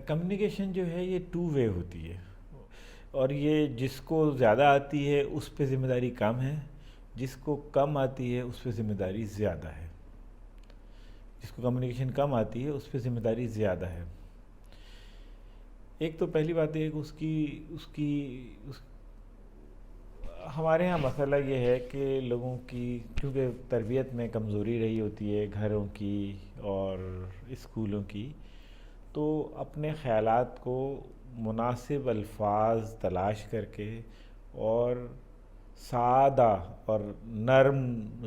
Communication جو ہے یہ ٹو وے ہوتی ہے، اور یہ جس کو زیادہ آتی ہے اس پہ ذمہ داری کم ہے، جس کو کم آتی ہے اس پہ ذمہ داری زیادہ ہے. جس کو کمیونیکیشن کم آتی ہے اس پہ ذمہ داری زیادہ ہے. ایک تو پہلی بات یہ ہے کہ ہمارے ہاں مسئلہ یہ ہے کہ لوگوں کی کیونکہ تربیت میں کمزوری رہی ہوتی ہے، گھروں کی اور اسکولوں کی، تو اپنے خیالات کو مناسب الفاظ تلاش کر کے اور سادہ اور نرم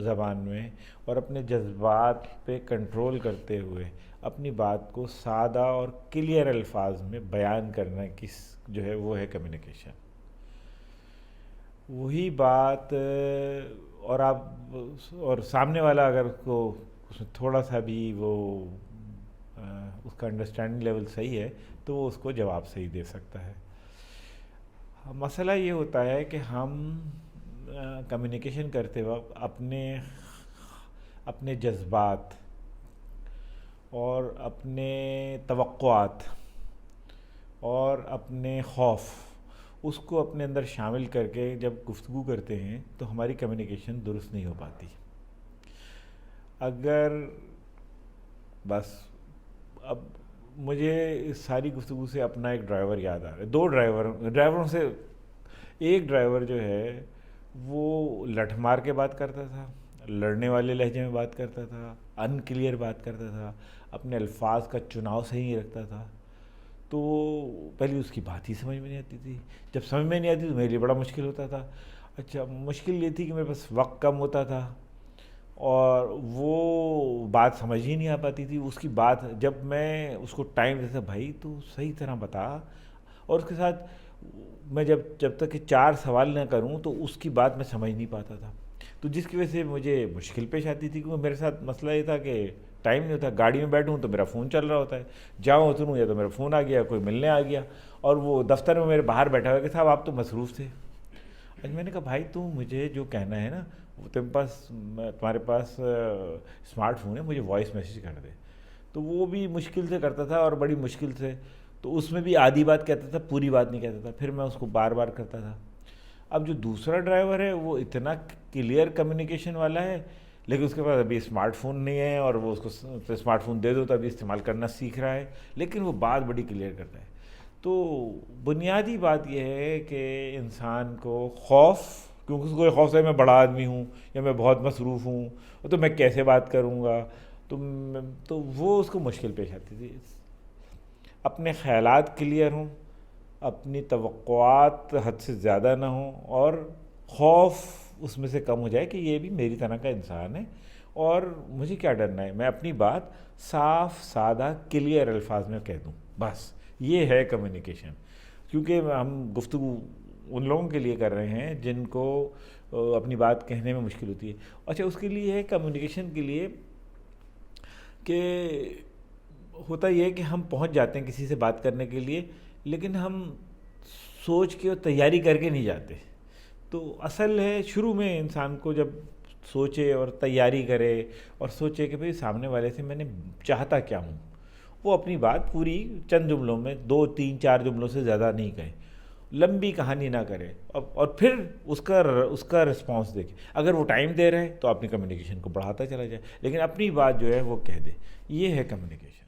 زبان میں اور اپنے جذبات پہ کنٹرول کرتے ہوئے اپنی بات کو سادہ اور کلیئر الفاظ میں بیان کرنا جو ہے وہ ہے کمیونیکیشن. وہی بات اور سامنے والا اگر اس میں تھوڑا سا بھی وہ اس کا انڈرسٹینڈنگ لیول صحیح ہے تو وہ اس کو جواب صحیح دے سکتا ہے. مسئلہ یہ ہوتا ہے کہ ہم کمیونیکیشن کرتے وقت اپنے جذبات اور اپنے توقعات اور اپنے خوف اس کو اپنے اندر شامل کر کے جب گفتگو کرتے ہیں تو ہماری کمیونیکیشن درست نہیں ہو پاتی. اگر بس اب مجھے اس ساری گفتگو سے اپنا ایک ڈرائیور یاد آ رہا ہے. دو ڈرائیوروں سے ایک ڈرائیور جو ہے وہ لٹھ مار کے بات کرتا تھا، لڑنے والے لہجے میں بات کرتا تھا، ان کلیئر بات کرتا تھا، اپنے الفاظ کا چناؤ صحیح نہیں رکھتا تھا. تو پہلے اس کی بات ہی سمجھ میں نہیں آتی تھی. جب سمجھ میں نہیں آتی تو میرے لیے بڑا مشکل ہوتا تھا. اچھا، مشکل یہ تھی کہ میرے پاس وقت کم ہوتا تھا اور وہ بات سمجھ ہی نہیں آ پاتی تھی. اس کی بات جب میں اس کو ٹائم دیتا، بھائی تو صحیح طرح بتا، اور اس کے ساتھ میں جب تک کہ 4 سوال نہ کروں تو اس کی بات میں سمجھ نہیں پاتا تھا. تو جس کی وجہ سے مجھے مشکل پیش آتی تھی، کیونکہ میرے ساتھ مسئلہ یہ تھا کہ ٹائم نہیں ہوتا. گاڑی میں بیٹھوں تو میرا فون چل رہا ہوتا ہے، جاؤں اتروں یا تو میرا فون آ گیا، کوئی ملنے آ گیا، اور وہ دفتر میں میرے باہر بیٹھا ہوا کہ صاحب آپ تو مصروف تھے. آج میں نے کہا بھائی تو مجھے جو کہنا ہے نا وہ تمہارے پاس اسمارٹ فون ہے، مجھے وائس میسیج کر دے. تو وہ بھی مشکل سے کرتا تھا اور بڑی مشکل سے، تو اس میں بھی آدھی بات کہتا تھا، پوری بات نہیں کہتا تھا. پھر میں اس کو بار بار کرتا تھا. اب جو دوسرا ڈرائیور ہے وہ اتنا کلیئر کمیونیکیشن والا ہے، لیکن اس کے پاس ابھی اسمارٹ فون نہیں ہے، اور وہ اس کو اسمارٹ فون دے دو تو ابھی استعمال کرنا سیکھ رہا ہے، لیکن وہ بات بڑی کلیئر کرتا ہے. تو بنیادی بات یہ ہے کہ انسان کو خوف، کیونکہ اس کو یہ خوف ہے میں بڑا آدمی ہوں یا میں بہت مصروف ہوں تو میں کیسے بات کروں گا، تو وہ اس کو مشکل پیش آتی تھی. اپنے خیالات کلیئر ہوں، اپنی توقعات حد سے زیادہ نہ ہوں، اور خوف اس میں سے کم ہو جائے کہ یہ بھی میری طرح کا انسان ہے اور مجھے کیا ڈرنا ہے، میں اپنی بات صاف سادہ کلیئر الفاظ میں کہہ دوں. بس یہ ہے کمیونیکیشن. کیونکہ ہم گفتگو ان لوگوں کے لیے کر رہے ہیں جن کو اپنی بات کہنے میں مشکل ہوتی ہے. اچھا، اس کے لیے ہے کمیونیکیشن کے لیے کہ ہوتا یہ ہے کہ ہم پہنچ جاتے ہیں کسی سے بات کرنے کے لیے، لیکن ہم سوچ کے اور تیاری کر کے نہیں جاتے. تو اصل ہے شروع میں انسان کو جب سوچے اور تیاری کرے اور سوچے کہ بھئی سامنے والے سے میں نے چاہتا کیا ہوں، وہ اپنی بات پوری چند جملوں میں 2 3 4 جملوں سے زیادہ نہیں کہے، لمبی کہانی نہ کرے، اور پھر اس کا رسپانس دیکھے. اگر وہ ٹائم دے رہے ہیں تو اپنی کمیونیکیشن کو بڑھاتا چلا جائے، لیکن اپنی بات جو ہے وہ کہہ دے. یہ ہے کمیونیکیشن.